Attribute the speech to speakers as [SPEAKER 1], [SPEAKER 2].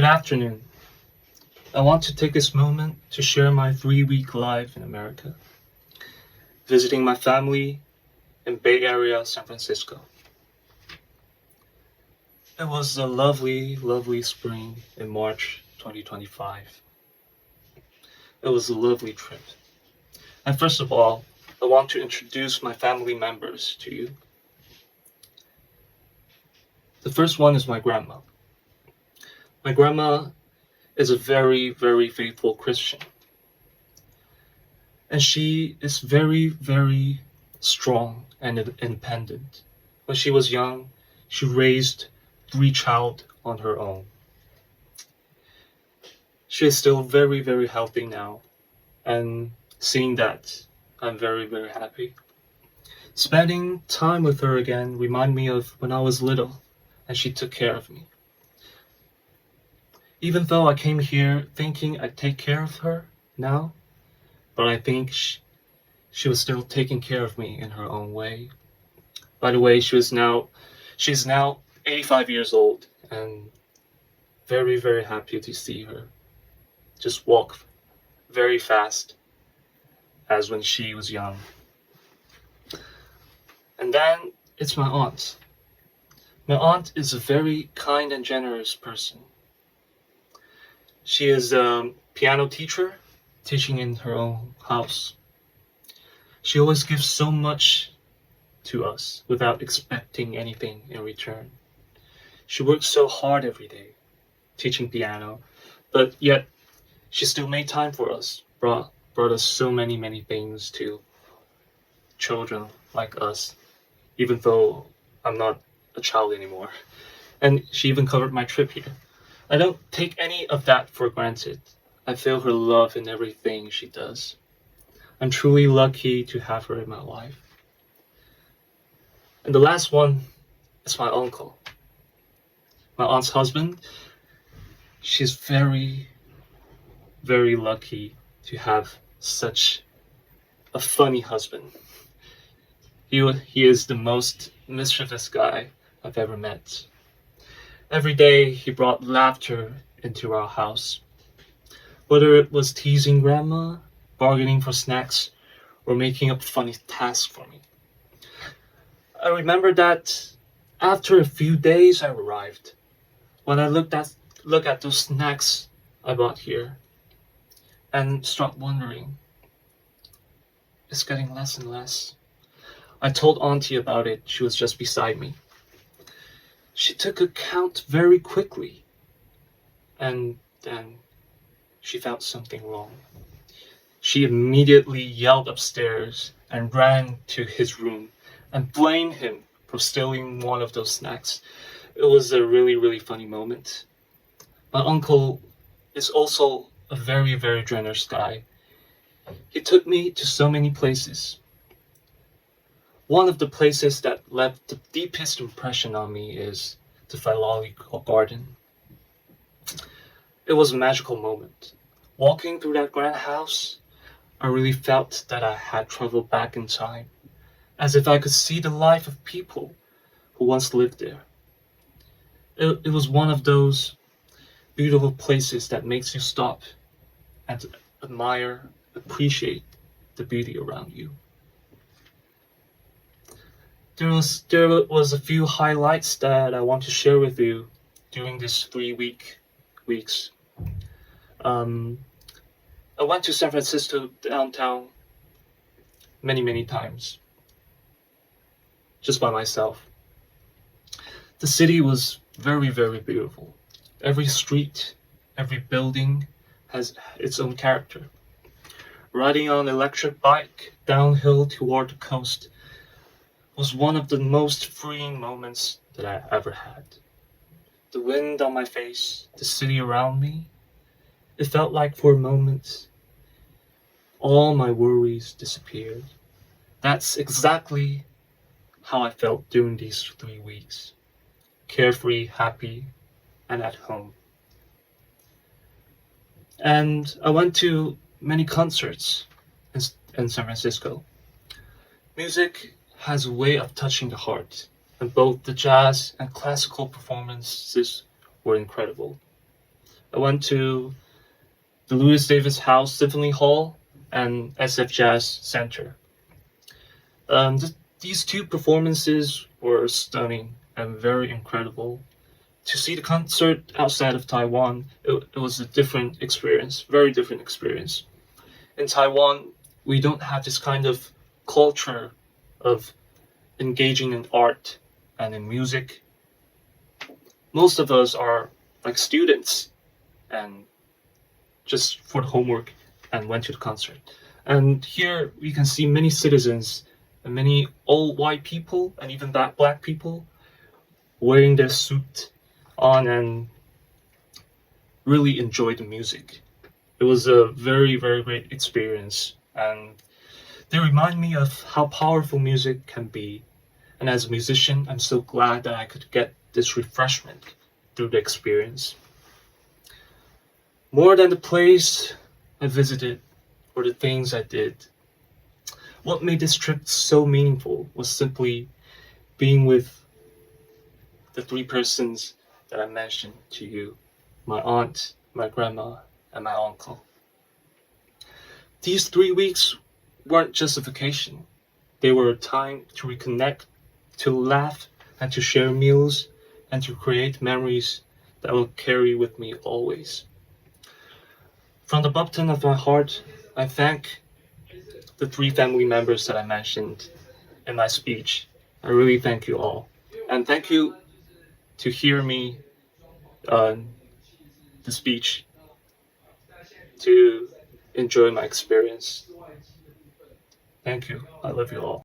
[SPEAKER 1] afternoon. I want to take this moment to share my 3-week life in America, visiting my family in Bay Area, San Francisco. It was a lovely, lovely spring in March 2025. It was a lovely trip. And first of all, I want to introduce my family members to you. The first one is my grandma. My grandma is a very, very faithful Christian. And she is very, very strong and independent. When she was young, she raised 3 children on her own. She is still very, very healthy now. And seeing that, I'm very, very happy. Spending time with her again reminded me of when I was little and she took care of me. Even though I came here thinking I'd take care of her now, but I think she was still taking care of me in her own way. By the way, she's now 85 years old and very, very happy to see her. Just walk very fast as when she was young. And then it's my aunt. My aunt is a very kind and generous person. She is a piano teacher, teaching in her own house. She always gives so much to us without expecting anything in return. She works so hard every day, teaching piano, but yet she still made time for us, brought us so many, many things to children like us, even though I'm not a child anymore. And she even covered my trip here. I don't take any of that for granted. I feel her love in everything she does. I'm truly lucky to have her in my life. And the last one is my uncle. My aunt's husband. She's very, very lucky to have such a funny husband. He is the most mischievous guy I've ever met. Every day he brought laughter into our house. Whether it was teasing grandma, bargaining for snacks, or making up funny tasks for me. I remember that after a few days I arrived. When I look at those snacks I bought here and start wondering, it's getting less and less. I told Auntie about it. She was just beside me. She took a count very quickly, and then she felt something wrong. She immediately yelled upstairs and ran to his room and blamed him for stealing one of those snacks. It was a really, really funny moment. My uncle is also a very, very generous guy. He took me to so many places. One of the places that left the deepest impression on me is the Filali Garden. It was a magical moment. Walking through that grand house, I really felt that I had traveled back in time, as if I could see the life of people who once lived there. It was one of those beautiful places that makes you stop and admire, appreciate the beauty around you. There was a few highlights that I want to share with you during this 3 weeks. I went to San Francisco downtown many, many times, just by myself. The city was very, very beautiful. Every street, every building has its own character. Riding on an electric bike downhill toward the coast was one of the most freeing moments that I ever had. The wind on my face, the city around me, it felt like for a moment, all my worries disappeared. That's exactly how I felt during these 3 weeks. Carefree, happy, and at home. And I went to many concerts in San Francisco. Music has a way of touching the heart, and both the jazz and classical performances were incredible. I went to the Louis Davis House Symphony Hall and SF Jazz Center. These two performances were stunning and very incredible. To see the concert outside of Taiwan, it was a different experience, very different experience. In Taiwan, we don't have this kind of culture of engaging in art and in music. Most of us are like students and just for the homework and went to the concert. And here we can see many citizens and many old white people and even black people wearing their suit on and really enjoy the music. It was a very, very great experience, and they remind me of how powerful music can be. And as a musician, I'm so glad that I could get this refreshment through the experience. More than the place I visited or the things I did, what made this trip so meaningful was simply being with the three persons that I mentioned to you: my aunt, my grandma, and my uncle. These 3 weeks weren't just a vacation. They were a time to reconnect, to laugh, and to share meals, and to create memories that will carry with me always. From the bottom of my heart, I thank the three family members that I mentioned in my speech. I really thank you all. And thank you to hear me the speech, to enjoy my experience. Thank you. I love you all.